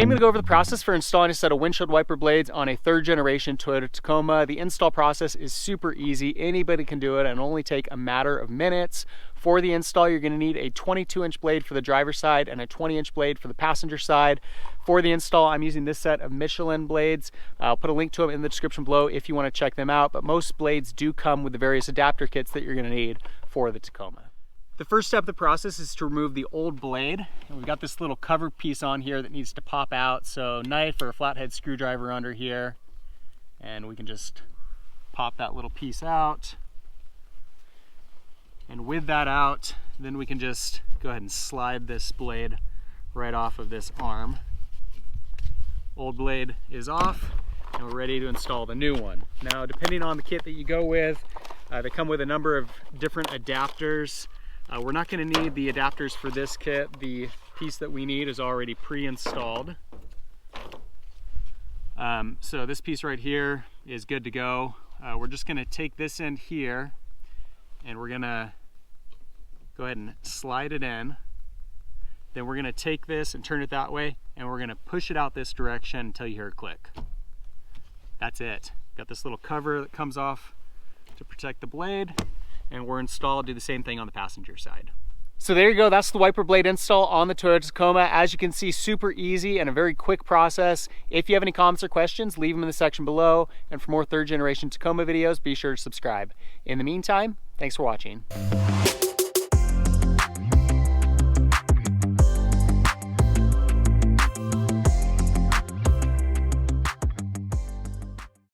I'm going to go over the process for installing a set of windshield wiper blades on a 3rd generation Toyota Tacoma. The install process is super easy. Anybody can do it and only take a matter of minutes. For the install, you're going to need a 22-inch blade for the driver's side and a 20-inch blade for the passenger side. For the install, I'm using this set of Michelin blades. I'll put a link to them in the description below if you want to check them out, but most blades do come with the various adapter kits that you're going to need for the Tacoma. The first step of the process is to remove the old blade. And we've got this little cover piece on here that needs to pop out. So knife or a flathead screwdriver under here. And we can just pop that little piece out. And with that out, then we can just go ahead and slide this blade right off of this arm. Old blade is off, and we're ready to install the new one. Now, depending on the kit that you go with, they come with a number of different adapters. We're not going to need the adapters for this kit. The piece that we need is already pre-installed. So this piece right here is good to go. We're just going to take this end here and we're going to go ahead and slide it in. Then we're going to take this and turn it that way, and we're going to push it out this direction until you hear it click. That's it. Got this little cover that comes off to protect the blade, and we're installed. Do the same thing on the passenger side. So there you go, that's the wiper blade install on the Toyota Tacoma. As you can see, super easy and a very quick process. If you have any comments or questions, leave them in the section below. And for more 3rd generation Tacoma videos, be sure to subscribe. In the meantime, thanks for watching.